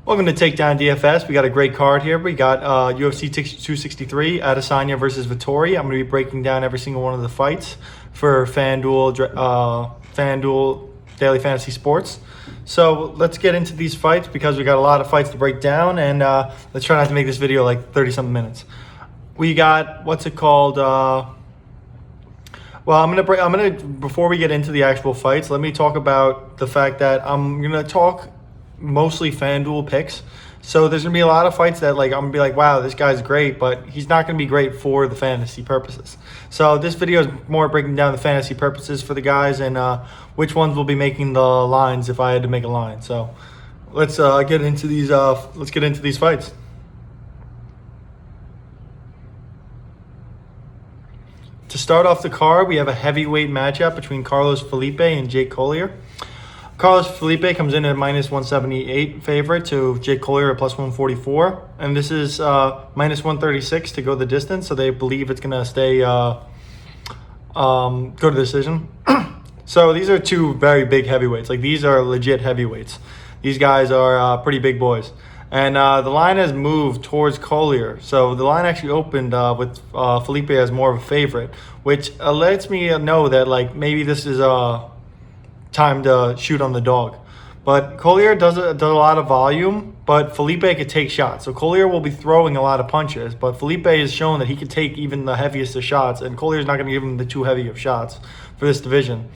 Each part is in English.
Welcome to Takedown DFS. We got a great card here. We got UFC 263, ADESANYA versus VETTORI. I'm going to be breaking down every single one of the fights for FANDUEL Daily Fantasy Sports. So let's get into these fights because we got a lot of fights to break down, and let's try not to make this video like 30-something minutes. We got, well, before we get into the actual fights, let me talk about the fact that I'm going to talk mostly FanDuel picks. So there's going to be a lot of fights that I'm going to be like, wow, this guy's great, but he's not going to be great for the fantasy purposes. So this video is more breaking down the fantasy purposes for the guys and which ones will be making the lines if I had to make a line. So let's get into these fights. To start off the card, we have a heavyweight matchup between Carlos Felipe and Jake Collier. Carlos Felipe comes in at minus 178 favorite to Jake Collier at plus 144. And this is minus 136 to go the distance. So they believe it's going to stay, go to decision. So these are two very big heavyweights. These are legit heavyweights. These guys are pretty big boys. And the line has moved towards Collier. So the line actually opened with Felipe as more of a favorite, which lets me know that maybe this is time to shoot on the dog. But Collier does a lot of volume, but Felipe could take shots. So Collier will be throwing a lot of punches, but Felipe has shown that he can take even the heaviest of shots, and Collier's not going to give him the too heavy of shots for this division.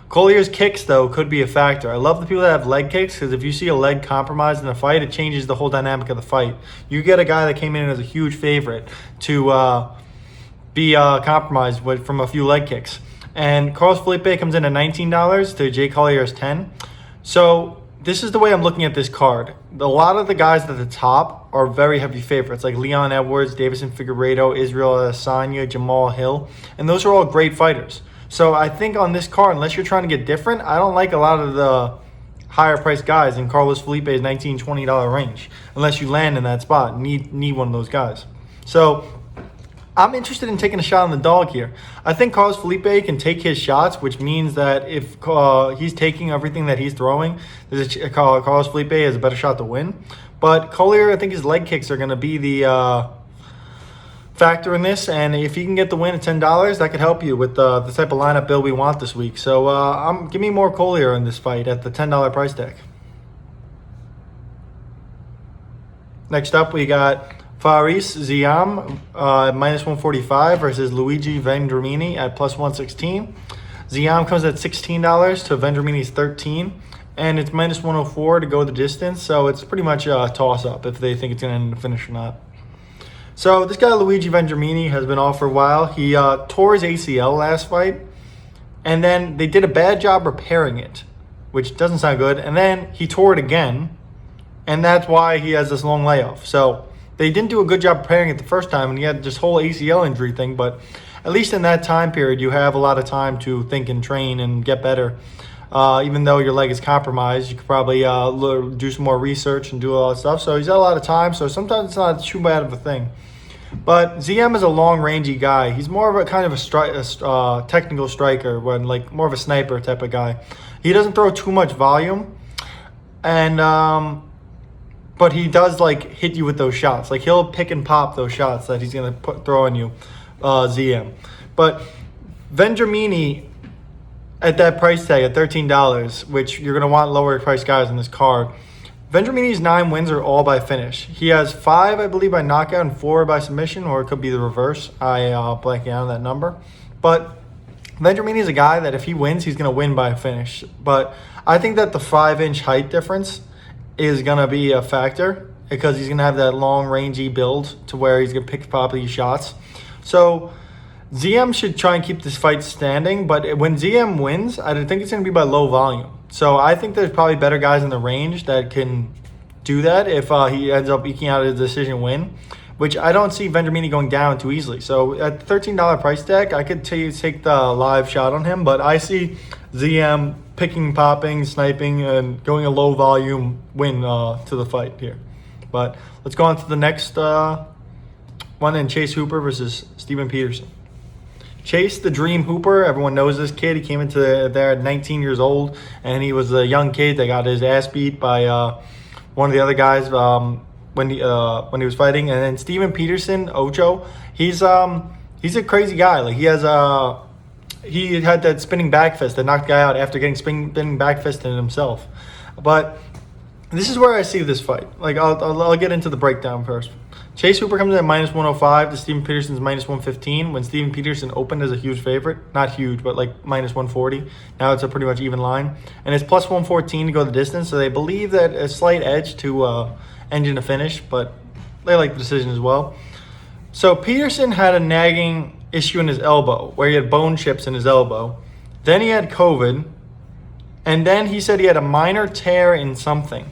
Collier's kicks, though, could be a factor. I love the people that have leg kicks because if you see a leg compromised in a fight, it changes the whole dynamic of the fight. You get a guy that came in as a huge favorite to be compromised from a few leg kicks. And Carlos Felipe comes in at $19 to Jake Collier's $10. So this is the way I'm looking at this card. A lot of the guys at the top are very heavy favorites, like Leon Edwards, Davison Figueiredo, Israel Adesanya, Jamal Hill, and those are all great fighters. So I think on this card, unless you're trying to get different, I don't like a lot of the higher priced guys in Carlos Felipe's $19, $20 range, unless you land in that spot and need one of those guys. So I'm interested in taking a shot on the dog here. I think Carlos Felipe can take his shots, which means that if he's taking everything that he's throwing, Carlos Felipe has a better shot to win. But Collier, I think his leg kicks are going to be the factor in this, and if you can get the win at $10, that could help you with the type of lineup build we want this week. So give me more Collier in this fight at the $10 price tag. Next up, we got Faris Ziam minus 145 versus Luigi Vendramini at plus 116. Ziam comes at $16 to Vendramini's $13, and it's minus 104 to go the distance. So it's pretty much a toss-up if they think it's going to end the finish or not. So this guy Luigi Vendramini has been off for a while. He tore his ACL last fight, and then they did a bad job repairing it, which doesn't sound good. And then he tore it again, and that's why he has this long layoff. So they didn't do a good job preparing it the first time, and he had this whole ACL injury thing. But at least in that time period, you have a lot of time to think and train and get better. Even though your leg is compromised, you could probably do some more research and do all that stuff. So he's got a lot of time, so sometimes it's not too bad of a thing. But ZM is a long-rangey guy. He's more of a kind of a technical striker, more of a sniper type of guy. He doesn't throw too much volume, and but he does hit you with those shots. He'll pick and pop those shots that he's gonna throw on you, ZM. But Vendramini at that price tag at $13, which you're gonna want lower price guys in this card. Vendramini's 9 wins are all by finish. He has 5, I believe, by knockout and 4 by submission, or it could be the reverse. Blanking out on that number. But Vendramini is a guy that if he wins, he's going to win by a finish. But I think that the 5-inch height difference is going to be a factor because he's going to have that long, rangy build to where he's going to pick pop these shots. So ZM should try and keep this fight standing, but when ZM wins, I think it's going to be by low volume. So I think there's probably better guys in the range that can do that if he ends up eking out a decision win, which I don't see Vendramini going down too easily. So at the $13 price tag, I could take the live shot on him, but I see ZM picking, popping, sniping, and going a low volume win to the fight here. But let's go on to the next one, and Chase Hooper versus Steven Peterson. Chase the Dream Hooper, everyone knows this kid. He came into there at 19 years old, and he was a young kid that got his ass beat by one of the other guys when he was fighting. And then Steven Peterson, Ocho, he's a crazy guy. Like he had that spinning back fist that knocked the guy out after getting spinning back fist in himself. But this is where I see this fight. Like I'll get into the breakdown first. Chase Hooper comes in at minus 105 to Steven Peterson's minus 115 when Steven Peterson opened as a huge favorite. Not huge, but like minus 140. Now it's a pretty much even line. And it's plus 114 to go the distance. So they believe that a slight edge to engine to finish, but they like the decision as well. So Peterson had a nagging issue in his elbow where he had bone chips in his elbow. Then he had COVID. And then he said he had a minor tear in something,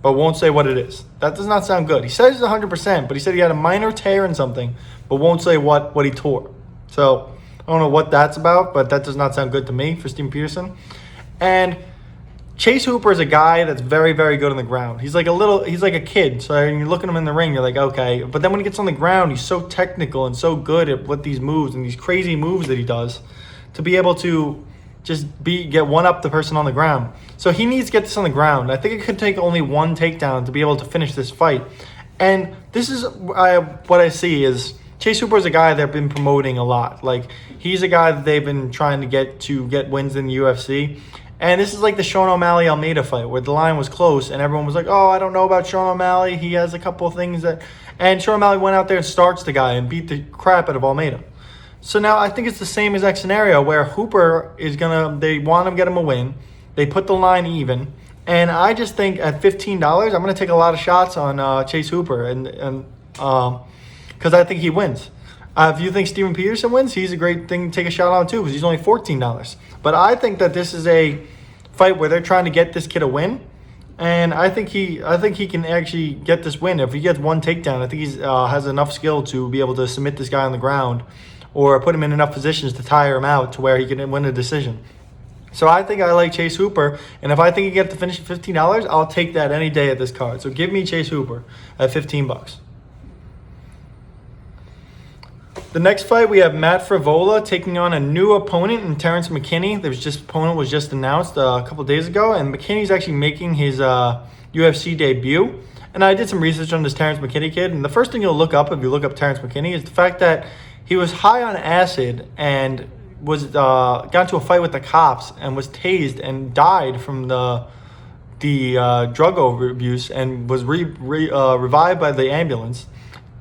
but won't say what it is. That does not sound good. He says it's 100%, but he said he had a minor tear in something, but won't say what he tore. So I don't know what that's about, but that does not sound good to me for Steven Peterson. And Chase Hooper is a guy that's very, very good on the ground. He's like a kid. So when you look at him in the ring, you're like, okay. But then when he gets on the ground, he's so technical and so good at what these moves and these crazy moves that he does to be able to just get one up the person on the ground. So he needs to get this on the ground. I think it could take only one takedown to be able to finish this fight. And this is what I see is Chase Hooper is a guy they've been promoting a lot. Like he's a guy that they've been trying to get wins in the UFC. And this is like the Sean O'Malley Almeida fight where the line was close and everyone was like, oh, I don't know about Sean O'Malley. He has a couple of things that... And Sean O'Malley went out there and starts the guy and beat the crap out of Almeida. So now I think it's the same exact scenario where Hooper is they want to get him a win. They put the line even. And I just think at $15, I'm going to take a lot of shots on Chase Hooper and because I think he wins. If you think Steven Peterson wins, he's a great thing to take a shot on too because he's only $14. But I think that this is a fight where they're trying to get this kid a win. And I think he can actually get this win. If he gets one takedown, I think he has enough skill to be able to submit this guy on the ground or put him in enough positions to tire him out to where he can win a decision. So I think I like Chase Hooper, and if I think he gets to finish at $15, I'll take that any day at this card. So give me Chase Hooper at $15. The next fight, we have Matt Frivola taking on a new opponent in Terrence McKinney. Opponent was just announced a couple days ago, and McKinney's actually making his UFC debut. And I did some research on this Terrence McKinney kid, and the first thing you'll look up if you look up Terrence McKinney is the fact that he was high on acid and got into a fight with the cops and was tased and died from the drug abuse and was revived by the ambulance.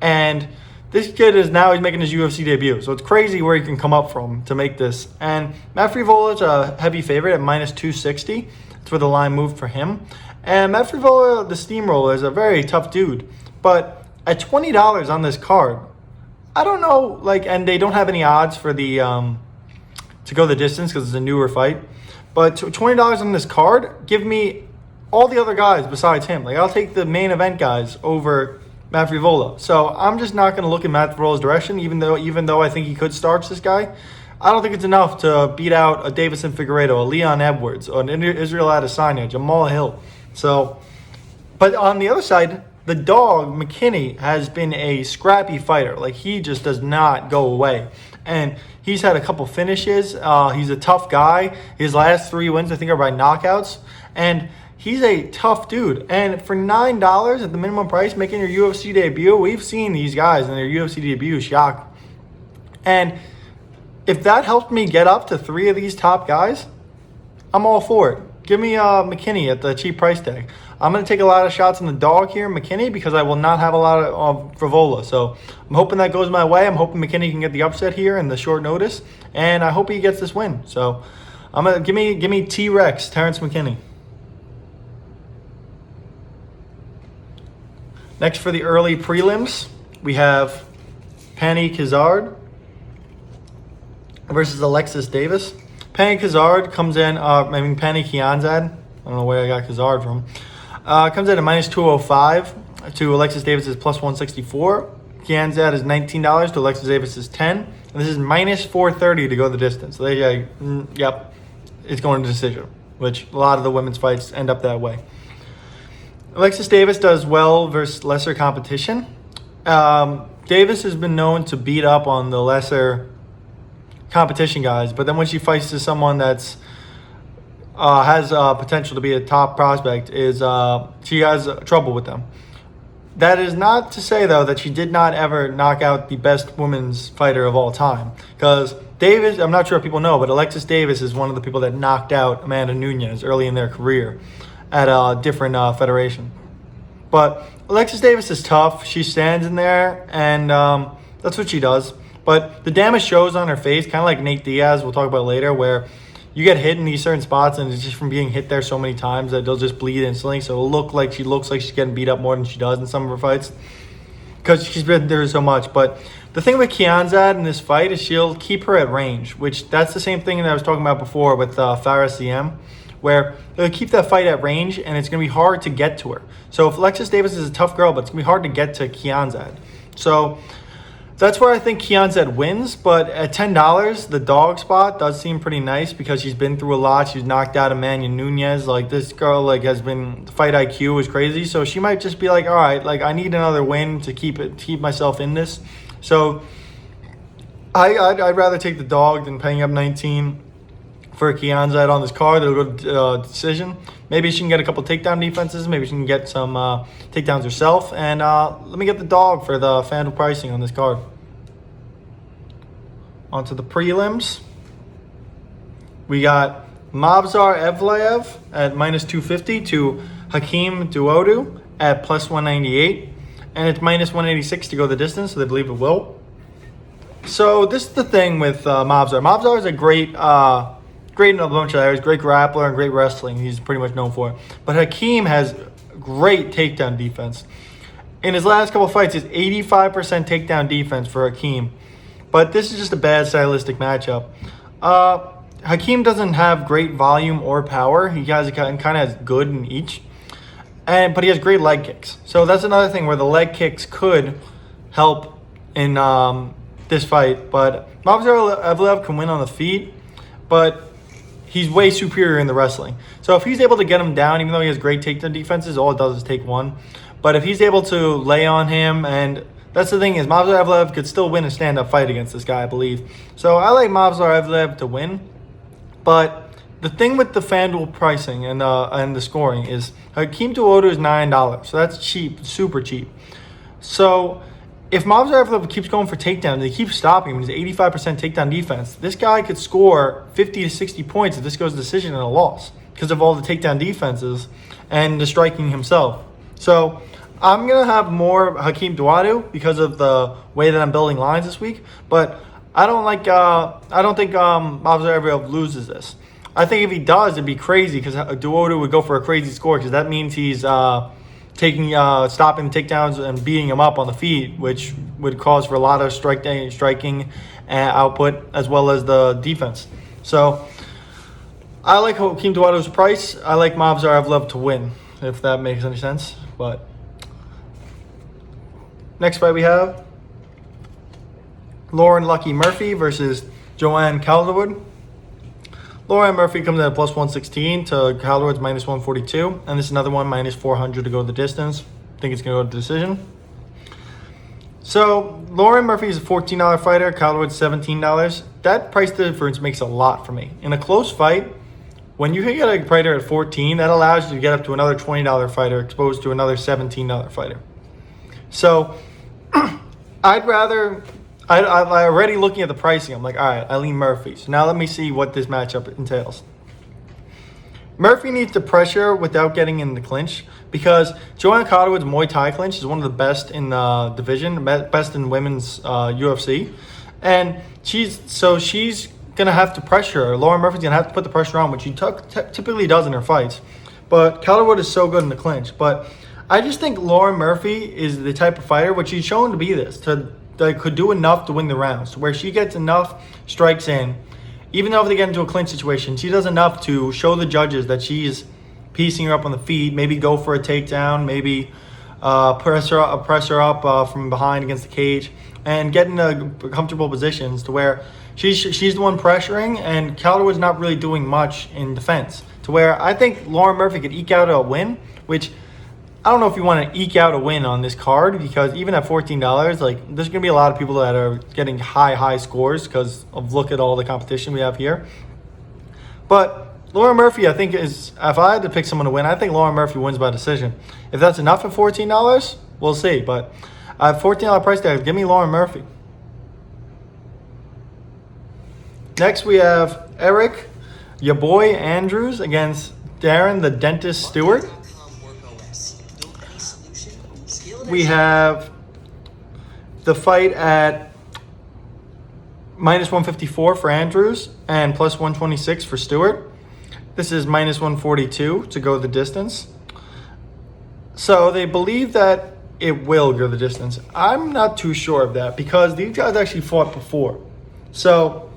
And this kid he's making his UFC debut. So it's crazy where he can come up from to make this. And Matt Frivola is a heavy favorite at minus 260. That's where the line moved for him. And Matt Frivola, the steamroller, is a very tough dude. But at $20 on this card, I don't know, and they don't have any odds for the to go the distance because it's a newer fight. But $20 on this card, give me all the other guys besides him. I'll take the main event guys over Matt Frivola. So I'm just not going to look in Matt Frivola's direction, even though I think he could starch this guy. I don't think it's enough to beat out a Davison Figueiredo, a Leon Edwards, or an Israel Adesanya, Jamal Hill. So, but on the other side, the dog, McKinney, has been a scrappy fighter. He just does not go away. And he's had a couple finishes. He's a tough guy. His last 3 wins, I think, are by knockouts. And he's a tough dude. And for $9 at the minimum price, making your UFC debut, we've seen these guys in their UFC debut shock. And if that helped me get up to 3 of these top guys, I'm all for it. Give me McKinney at the cheap price tag. I'm going to take a lot of shots on the dog here, McKinney, because I will not have a lot of Frivola. So I'm hoping that goes my way. I'm hoping McKinney can get the upset here in the short notice, and I hope he gets this win. So I'm gonna give me T-Rex, Terrence McKinney. Next for the early prelims, we have Pannie Kizzard versus Alexis Davis. Pannie Kizzard comes in, Pannie Kianzad. I don't know where I got Kizzard from. Comes in at minus 205 to Alexis Davis' plus 164. Kianzad is $19 to Alexis Davis is $10. And this is minus 430 to go the distance. So it's going to decision, which a lot of the women's fights end up that way. Alexis Davis does well versus lesser competition. Davis has been known to beat up on the lesser competition guys, but then when she fights to someone that's has potential to be a top prospect is she has trouble with them. That is not to say, though, that she did not ever knock out the best women's fighter of all time. Because Davis, I'm not sure if people know, but Alexis Davis is one of the people that knocked out Amanda Nunes early in their career at a different federation. But Alexis Davis is tough. She stands in there, and that's what she does. But the damage shows on her face, kind of like Nate Diaz, we'll talk about later, where you get hit in these certain spots, and it's just from being hit there so many times that they'll just bleed instantly. So it'll look like she's getting beat up more than she does in some of her fights because she's been there so much. But the thing with Kianzad in this fight is she'll keep her at range, which that's the same thing that I was talking about before with Faris CM, where they'll keep that fight at range, and it's going to be hard to get to her. So if Alexis Davis is a tough girl, but it's going to be hard to get to Kianzad. So that's where I think Kianzad wins, but at $10, the dog spot does seem pretty nice because she's been through a lot. She's knocked out Amanda Nunes. Like, this girl, like, has been, fight IQ is crazy. So she might just be like, all right, like, I need another win to keep myself in this. So I'd rather take the dog than paying up 19 for Kianzad on this card. It'll go to decision. Maybe she can get a couple takedown defenses. Maybe she can get some takedowns herself. And let me get the dog for the FanDuel pricing on this card. On to the prelims. We got Movsar Evloev at minus 250 to Hakeem Dawodu at plus 198. And it's minus 186 to go the distance, so they believe it will. So this is the thing with Movsar. Movsar is a great in a bunch of areas, great grappler and great wrestling. He's pretty much known for it. But Hakeem has great takedown defense. In his last couple fights, it's 85% takedown defense for Hakeem. But this is just a bad stylistic matchup. Hakeem doesn't have great volume or power. He kind of has good in each. But he has great leg kicks. So that's another thing where the leg kicks could help in this fight. But Movsar Evloev can win on the feet. But he's way superior in the wrestling. So if he's able to get him down, even though he has great takedown defenses, all it does is take one. But if he's able to lay on him, and that's the thing is Movsar Evloev could still win a stand-up fight against this guy, I believe. So I like Movsar Evloev to win. But the thing with the FanDuel pricing and the scoring is Hakeem Dawodu is $9. So that's cheap, super cheap. So if Movsar Evloev keeps going for takedowns, they keep stopping him, he's 85% takedown defense, this guy could score 50 to 60 points if this goes to decision and a loss because of all the takedown defenses and the striking himself. So I'm going to have more Hakeem Dawodu because of the way that I'm building lines this week, but I don't think Movsar Evloev loses this. I think if he does, it'd be crazy because Dawodu would go for a crazy score because that means he's stopping takedowns and beating him up on the feet, which would cause for a lot of striking output as well as the defense. So I like Hakeem Dawodu's price. I like Movsar Evloev to win, if that makes any sense. But next fight we have Lauren Lucky Murphy versus Joanne Calderwood. Lauren Murphy comes in at plus 116 to Calderwood's minus 142. And this is another one, minus 400 to go the distance. I think it's going to go to decision. So Lauren Murphy is a $14 fighter. Calderwood's $17. That price difference makes a lot for me. In a close fight, when you get a fighter at 14, that allows you to get up to another $20 fighter exposed to another $17 fighter. So I'm already looking at the pricing. I'm like, all right, I lean Murphy. So now let me see what this matchup entails. Murphy needs to pressure without getting in the clinch because Joanne Calderwood's Muay Thai clinch is one of the best in the division, best in women's UFC. And she's going to have to pressure her. Lauren Murphy's going to have to put the pressure on, which she typically does in her fights. But Calderwood is so good in the clinch. But I just think Lauren Murphy is the type of fighter, which she's shown to be this, that could do enough to win the rounds, where she gets enough strikes in. Even though if they get into a clinch situation, she does enough to show the judges that she's piecing her up on the feet, maybe go for a takedown, maybe press her up from behind against the cage, and get into comfortable positions to where she's the one pressuring, and Calderwood's not really doing much in defense. To where I think Lauren Murphy could eke out a win, which I don't know if you want to eke out a win on this card because even at $14, like there's going to be a lot of people that are getting high scores because of look at all the competition we have here. But Lauren Murphy, I think, is, if I had to pick someone to win, I think Lauren Murphy wins by decision. If that's enough at $14, we'll see. But I have $14 price tag. Give me Lauren Murphy. Next, we have Eric, your boy Andrews, against Darren, the Dentist Stewart. We have the fight at minus 154 for Andrews and plus 126 for Stewart. This is minus 142 to go the distance. So they believe that it will go the distance. I'm not too sure of that because these guys actually fought before. So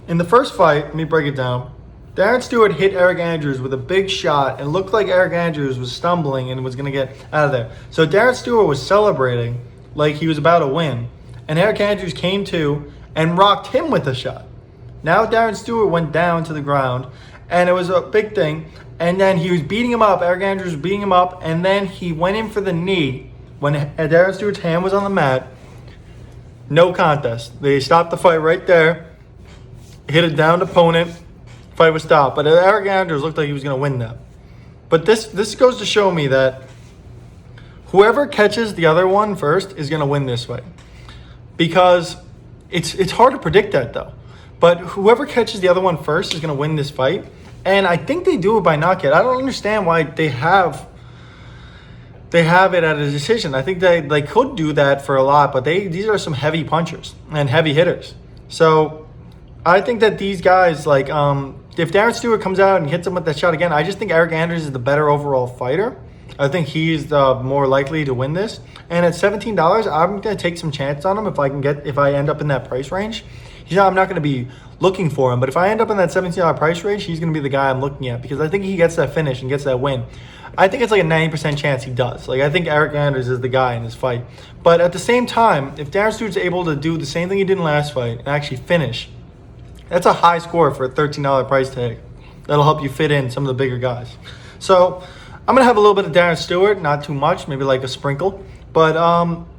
in the first fight, let me break it down. Darren Stewart hit Eric Andrews with a big shot and looked like Eric Andrews was stumbling and was going to get out of there. So Darren Stewart was celebrating like he was about to win. And Eric Andrews came to and rocked him with a shot. Now Darren Stewart went down to the ground and it was a big thing. And then he was beating him up. Eric Andrews was beating him up. And then he went in for the knee when Darren Stewart's hand was on the mat. No contest. They stopped the fight right there. Hit a downed opponent. Fight was stopped. But Eric Andrews looked like he was going to win that. But this goes to show me that whoever catches the other one first is going to win this fight. Because it's hard to predict that, though. But whoever catches the other one first is going to win this fight. And I think they do it by knockout. I don't understand why they have it at a decision. I think they could do that for a lot, but these are some heavy punchers and heavy hitters. So I think that these guys, like, if Darren Stewart comes out and hits him with that shot again, I just think Eric Andrews is the better overall fighter. I think he's more likely to win this. And at $17, I'm going to take some chance on him if I end up in that price range. I'm not going to be looking for him, but if I end up in that $17 price range, he's going to be the guy I'm looking at because I think he gets that finish and gets that win. I think it's like a 90% chance he does. Like, I think Eric Andrews is the guy in this fight. But at the same time, if Darren Stewart's able to do the same thing he did in the last fight and actually finish, that's a high score for a $13 price tag. That'll help you fit in some of the bigger guys. So I'm going to have a little bit of Darren Stewart, not too much, maybe like a sprinkle. But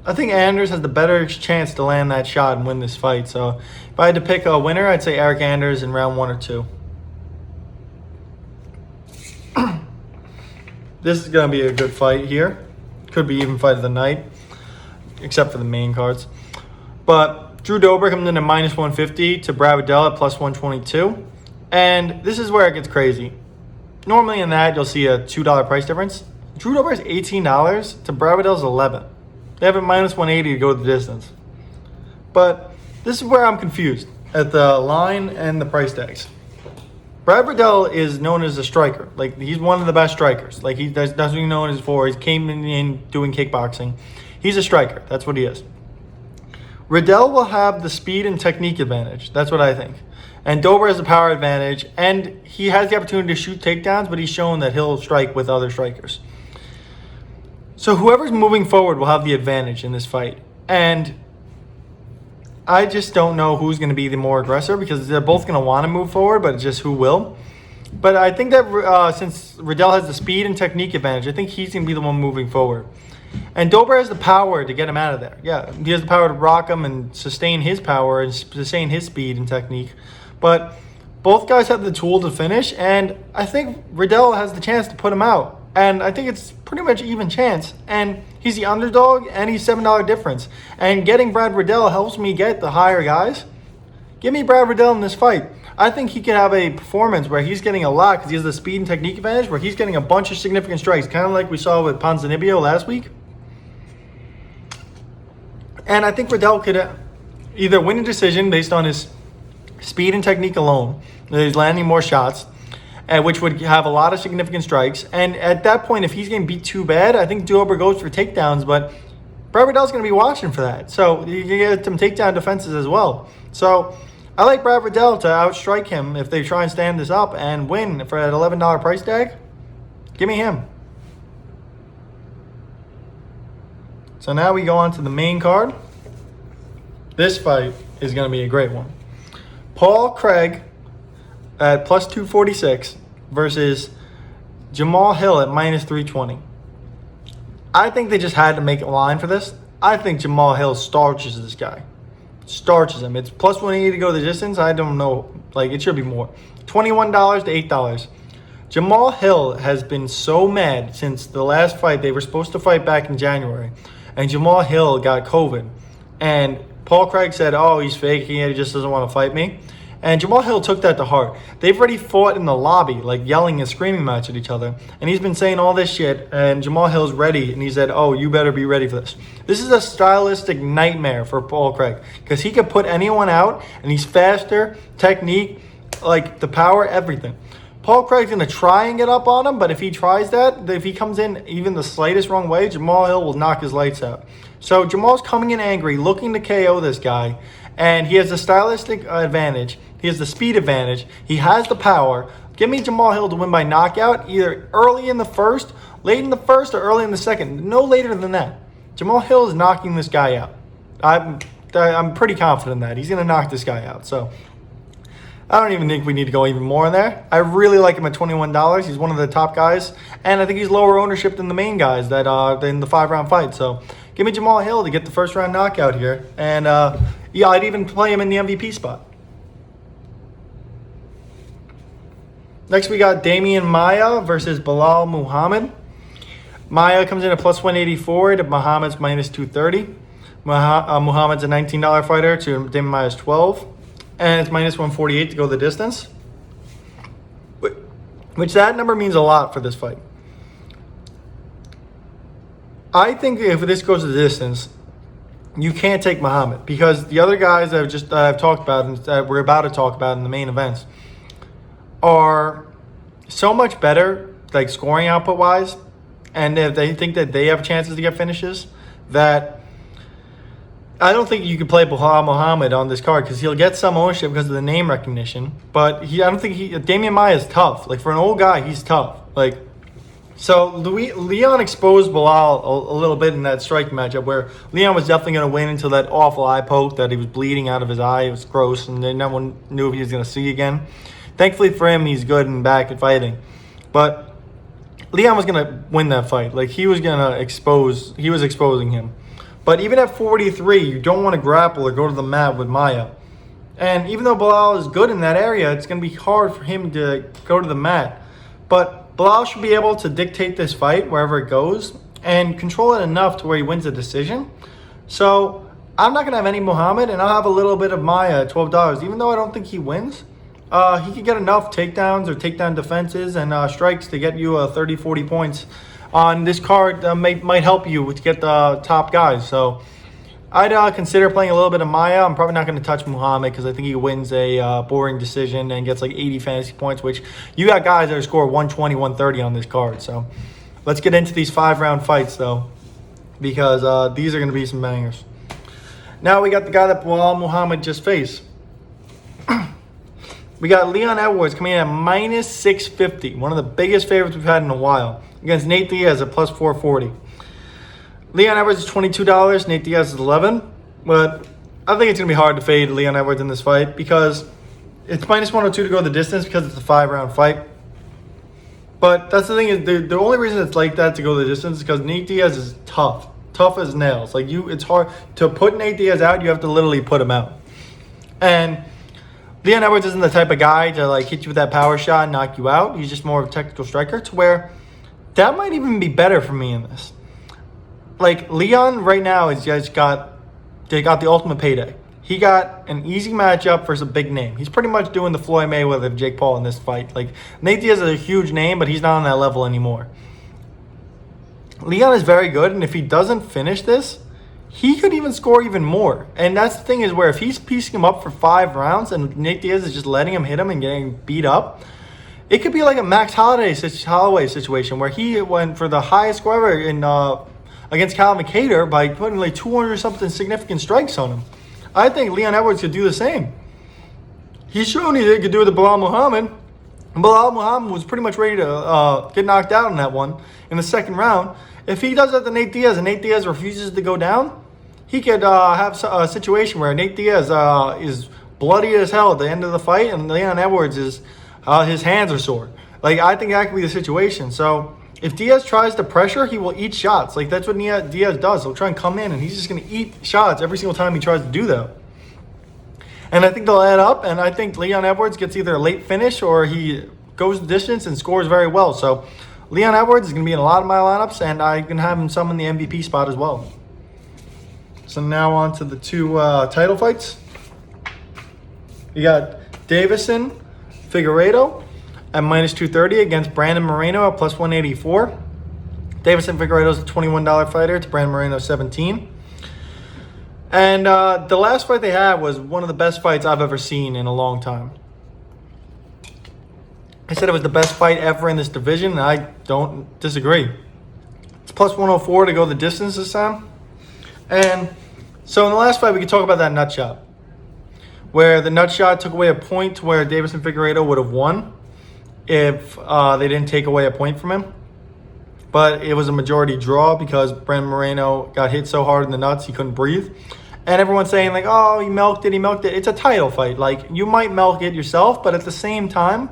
I think Andrews has the better chance to land that shot and win this fight. So if I had to pick a winner, I'd say Eric Andrews in round 1 or 2. This is going to be a good fight here. Could be even fight of the night, except for the main cards. But Drew Dober comes in at minus 150 to Brad Riddell at plus 122. And this is where it gets crazy. Normally in that, you'll see a $2 price difference. Drew Dober is $18 to Brad Riddell's $11. They have a minus 180 to go the distance. But this is where I'm confused at the line and the price tags. Brad Riddell is known as a striker. Like, he's one of the best strikers. Like, that's what he's known as for. He came in doing kickboxing. He's a striker. That's what he is. Riddell will have the speed and technique advantage. That's what I think. And Dober has the power advantage. And he has the opportunity to shoot takedowns, but he's shown that he'll strike with other strikers. So whoever's moving forward will have the advantage in this fight. And I just don't know who's going to be the more aggressor because they're both going to want to move forward, but it's just who will. But I think that since Riddell has the speed and technique advantage, I think he's going to be the one moving forward. And Dober has the power to get him out of there. Yeah, he has the power to rock him and sustain his power and sustain his speed and technique. But both guys have the tool to finish, and I think Riddell has the chance to put him out. And I think it's pretty much even chance. And he's the underdog, and he's $7 difference. And getting Brad Riddell helps me get the higher guys. Give me Brad Riddell in this fight. I think he could have a performance where he's getting a lot because he has the speed and technique advantage, where he's getting a bunch of significant strikes, kind of like we saw with Ponzinibbio last week. And I think Riddell could either win a decision based on his speed and technique alone, that he's landing more shots, which would have a lot of significant strikes. And at that point, if he's getting beat too bad, I think Dober goes for takedowns, but Brad Riddell's going to be watching for that. So you can get some takedown defenses as well. So I like Brad Riddell to outstrike him if they try and stand this up and win for that $11 price tag. Give me him. So now we go on to the main card. This fight is going to be a great one. Paul Craig at plus 246 versus Jamal Hill at minus 320. I think they just had to make a line for this. I think Jamal Hill starches this guy. Starches him. It's plus 180 to go the distance. I don't know. Like, it should be more. $21 to $8. Jamal Hill has been so mad since the last fight. They were supposed to fight back in January, and Jamal Hill got COVID. And Paul Craig said, oh, he's faking it. He just doesn't want to fight me. And Jamal Hill took that to heart. They've already fought in the lobby, like yelling and screaming match at each other. And he's been saying all this shit, and Jamal Hill's ready. And he said, oh, you better be ready for this. This is a stylistic nightmare for Paul Craig, because he could put anyone out, and he's faster, technique, like the power, everything. Paul Craig's going to try and get up on him, but if he tries that, if he comes in even the slightest wrong way, Jamal Hill will knock his lights out. So Jamal's coming in angry, looking to KO this guy, and he has the stylistic advantage. He has the speed advantage. He has the power. Give me Jamal Hill to win by knockout, either early in the first, late in the first, or early in the second. No later than that. Jamal Hill is knocking this guy out. I'm pretty confident in that. He's going to knock this guy out. So I don't even think we need to go even more in there. I really like him at $21. He's one of the top guys. And I think he's lower ownership than the main guys that in the 5-round fight. So give me Jamal Hill to get the first round knockout here. And yeah, I'd even play him in the MVP spot. Next, we got Damian Maia versus Bilal Muhammad. Maia comes in at plus 184 to Muhammad's minus 230. Muhammad's a $19 fighter to Damian Maia's 12. And it's minus 148 to go the distance. Which that number means a lot for this fight. I think if this goes to the distance, you can't take Muhammad, because the other guys that I've talked about and that we're about to talk about in the main events are so much better, like scoring output wise, and if they think that they have chances to get finishes, that I don't think you could play Bilal Muhammad on this card, because he'll get some ownership because of the name recognition. But I don't think Damian Maia is tough. Like, for an old guy, he's tough. Like, so Leon exposed Bilal a little bit in that striking matchup, where Leon was definitely going to win until that awful eye poke that he was bleeding out of his eye. It was gross, and then no one knew if he was going to see again. Thankfully for him, he's good and back at fighting. But Leon was going to win that fight. Like, he was exposing him. But even at 43, you don't want to grapple or go to the mat with Maia. And even though Bilal is good in that area, it's going to be hard for him to go to the mat. But Bilal should be able to dictate this fight wherever it goes and control it enough to where he wins a decision. So I'm not going to have any Muhammad, and I'll have a little bit of Maia at $12. Even though I don't think he wins, he could get enough takedowns or takedown defenses and strikes to get you 30, 40 points on this card. Might help you to get the top guys. So I'd consider playing a little bit of Maia. I'm probably not going to touch Muhammad, because I think he wins a boring decision and gets like 80 fantasy points, which you got guys that score 120, 130 on this card. So let's get into these 5-round fights, though, because these are going to be some bangers. Now we got the guy that Bilal Muhammad just faced. We got Leon Edwards coming in at minus 650, one of the biggest favorites we've had in a while, against Nate Diaz at plus 440. Leon Edwards is $22, Nate Diaz is $11, but I think it's going to be hard to fade Leon Edwards in this fight, because it's minus 102 to go the distance because it's a 5-round fight. But that's the thing, is the only reason it's like that to go the distance is because Nate Diaz is tough as nails. Like, it's hard to put Nate Diaz out. You have to literally put him out. And Leon Edwards isn't the type of guy to like hit you with that power shot and knock you out. He's just more of a technical striker, to where that might even be better for me in this. Like, Leon right now is just got the ultimate payday. He got an easy matchup versus a big name. He's pretty much doing the Floyd Mayweather Jake Paul in this fight. Like, Nate Diaz is a huge name, but he's not on that level anymore. Leon is very good, and if he doesn't finish this, he could even score even more. And that's the thing, is where if he's piecing him up for 5 rounds and Nate Diaz is just letting him hit him and getting beat up, it could be like a Max Holloway situation, where he went for the highest score ever in against Calvin Kattar by putting like 200-something significant strikes on him. I think Leon Edwards could do the same. He's shown he could do it to Bilal Muhammad. Bilal Muhammad was pretty much ready to get knocked out in that one in the second round. If he does that to Nate Diaz and Nate Diaz refuses to go down, he could have a situation where Nate Diaz is bloody as hell at the end of the fight, and Leon Edwards is his hands are sore. Like, I think that could be the situation. So if Diaz tries to pressure, he will eat shots. Like, that's what Diaz does. He'll try and come in, and he's just going to eat shots every single time he tries to do that. And I think they'll add up, and I think Leon Edwards gets either a late finish or he goes the distance and scores very well. So Leon Edwards is going to be in a lot of my lineups, and I can have him some in the MVP spot as well. So now on to the two title fights. You got Davison Figueiredo at minus 230 against Brandon Moreno at plus 184. Davison Figueiredo is a $21 fighter. It's Brandon Moreno $17. And the last fight they had was one of the best fights I've ever seen in a long time. I said it was the best fight ever in this division, and I don't disagree. It's plus 104 to go the distance this time. And so in the last fight, we could talk about that nut shot, where the nut shot took away a point to where Davison Figueiredo would have won if they didn't take away a point from him. But it was a majority draw because Brandon Moreno got hit so hard in the nuts he couldn't breathe. And everyone's saying like, oh, he milked it. It's a title fight. Like, you might milk it yourself, but at the same time,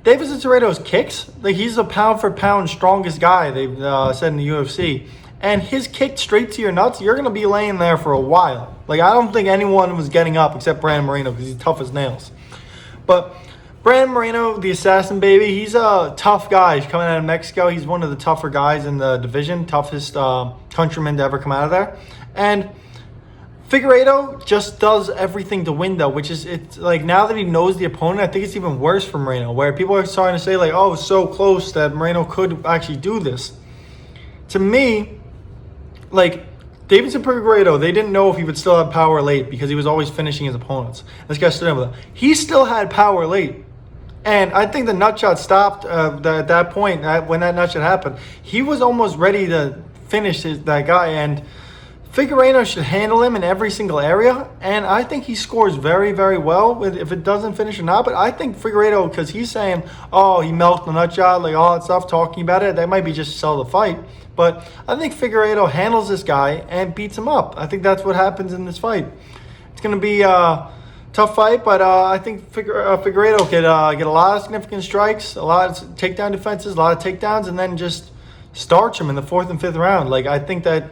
Davison Figueiredo's kicks, like, he's a pound for pound strongest guy, they've said in the UFC. And his kick straight to your nuts, you're going to be laying there for a while. Like, I don't think anyone was getting up except Brandon Moreno because he's tough as nails. But Brandon Moreno, the assassin baby, he's a tough guy. He's coming out of Mexico. He's one of the tougher guys in the division, toughest countryman to ever come out of there. And Figueiredo just does everything to win, though, which is, it's like, now that he knows the opponent, I think it's even worse for Moreno, where people are starting to say, like, oh, it's so close that Moreno could actually do this. To me, like, Davison Figueiredo, they didn't know if he would still have power late because he was always finishing his opponents. This guy stood over there. He still had power late. And I think the nut shot stopped at that point, when that nut shot happened. He was almost ready to finish that guy, and Figueiredo should handle him in every single area, and I think he scores very, very well if it doesn't finish or not. But I think Figueiredo, because he's saying, oh, he milked the nut shot, like all that stuff, talking about it, that might be just to sell the fight. But I think Figueiredo handles this guy and beats him up. I think that's what happens in this fight. It's going to be a tough fight, but I think Figueiredo could get a lot of significant strikes, a lot of takedown defenses, a lot of takedowns, and then just starch him in the 4th and 5th round. Like, I think that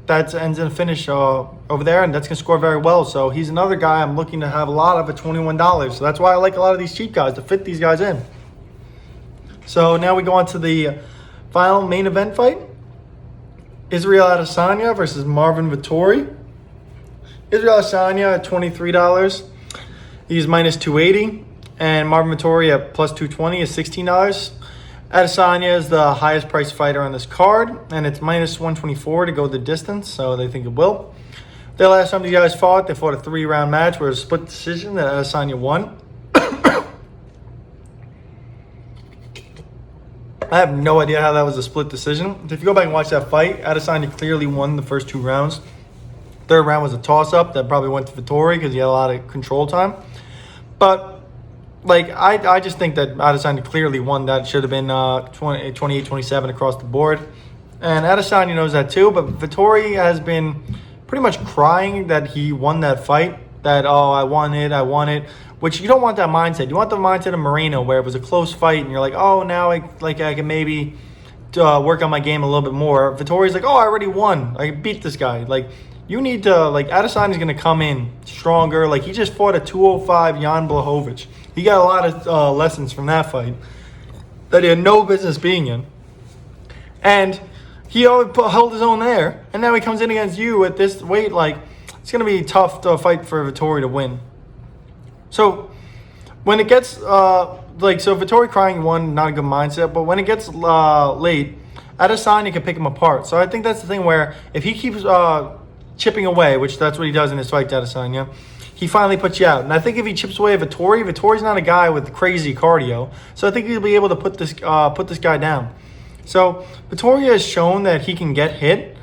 ends in a finish over there, and that's going to score very well. So he's another guy I'm looking to have a lot of at $21. So that's why I like a lot of these cheap guys, to fit these guys in. So now we go on to the final main event fight. Israel Adesanya versus Marvin Vettori. Israel Adesanya at $23. He's minus 280. And Marvin Vettori at plus 220 is $16. Adesanya is the highest priced fighter on this card, and it's minus 124 to go the distance, so they think it will. The last time these guys fought, they fought a 3-round match where it was a split decision that Adesanya won. I have no idea how that was a split decision. If you go back and watch that fight, Adesanya clearly won the first 2 rounds. 3rd round was a toss-up that probably went to Vettori because he had a lot of control time. But like, I just think that Adesanya clearly won that. It should have been 28-27 across the board. And Adesanya knows that too, but Vettori has been pretty much crying that he won that fight. That, oh, I won it. Which, you don't want that mindset. You want the mindset of Moreno, where it was a close fight and you're like, oh, now I can maybe work on my game a little bit more. Vettori's like, oh, I already won. I beat this guy. Like, you need to, like, Adesanya's going to come in stronger. Like, he just fought a 205 Jan Blachowicz. He got a lot of lessons from that fight that he had no business being in. And he held his own there. And now he comes in against you at this weight. Like, it's going to be tough to fight for Vettori to win. So, when it gets, so Vettori crying won, not a good mindset. But when it gets late, Adesanya can pick him apart. So I think that's the thing where if he keeps chipping away, which that's what he does in his fight to Adesanya, he finally puts you out. And I think if he chips away at Vettori's not a guy with crazy cardio. So I think he'll be able to put this guy down. So Vettori has shown that he can get hit,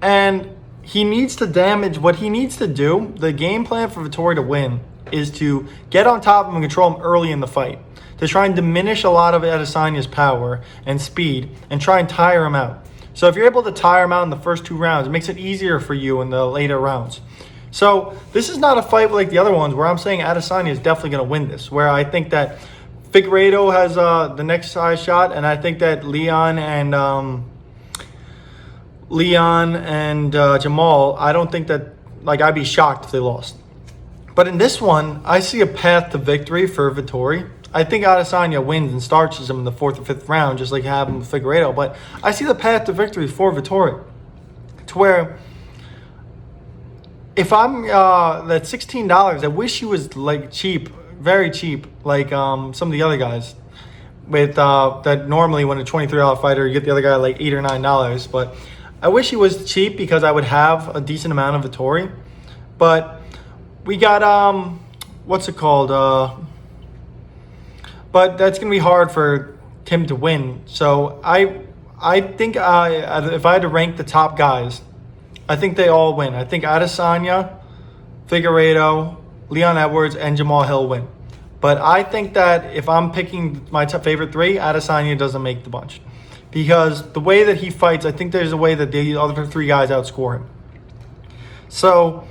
and he needs to damage. What he needs to do, the game plan for Vettori to win, is to get on top of him and control him early in the fight, to try and diminish a lot of Adesanya's power and speed and try and tire him out. So if you're able to tire him out in the first 2 rounds, it makes it easier for you in the later rounds. So this is not a fight like the other ones where I'm saying Adesanya is definitely going to win this, where I think that Figueiredo has the next high shot, and I think that Leon and Jamal, I don't think that, like, I'd be shocked if they lost. But in this one, I see a path to victory for Vettori. I think Adesanya wins and starches him in the 4th or 5th round, just like happened with Figueiredo. But I see the path to victory for Vettori, to where if I'm that $16, I wish he was like cheap, very cheap, like some of the other guys. With that normally when a $23 fighter, you get the other guy like $8 or $9. But I wish he was cheap because I would have a decent amount of Vettori. But we got what's it called? But that's gonna be hard for Tim to win. So I think if I had to rank the top guys, I think they all win. I think Adesanya, Figueiredo, Leon Edwards, and Jamal Hill win. But I think that if I'm picking my top favorite 3, Adesanya doesn't make the bunch. Because the way that he fights, I think there's a way that the other 3 guys outscore him. So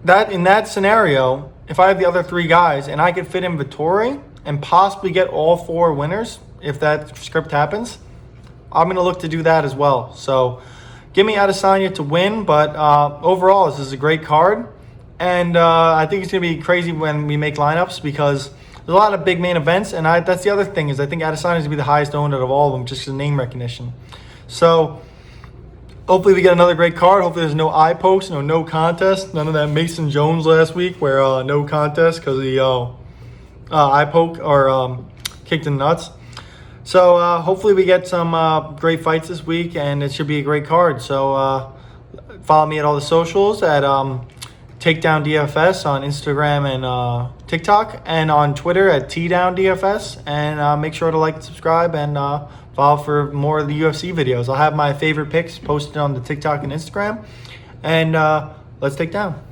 that in that scenario, if I have the other 3 guys and I could fit in Vettori and possibly get all 4 winners, if that script happens, I'm going to look to do that as well. So give me Adesanya to win, but overall, this is a great card. And I think it's going to be crazy when we make lineups because there's a lot of big main events. And that's the other thing is I think Adesanya is going to be the highest owned out of all of them just because of name recognition. So hopefully we get another great card. Hopefully there's no eye post, no contest. None of that Mason Jones last week where no contest because the eye poke or kicked in the nuts. So hopefully we get some great fights this week, and it should be a great card. So follow me at all the socials at Takedown DFS on Instagram and TikTok, and on Twitter at TDown DFS. And make sure to like and subscribe and follow for more of the UFC videos. I'll have my favorite picks posted on the TikTok and Instagram. And let's take down.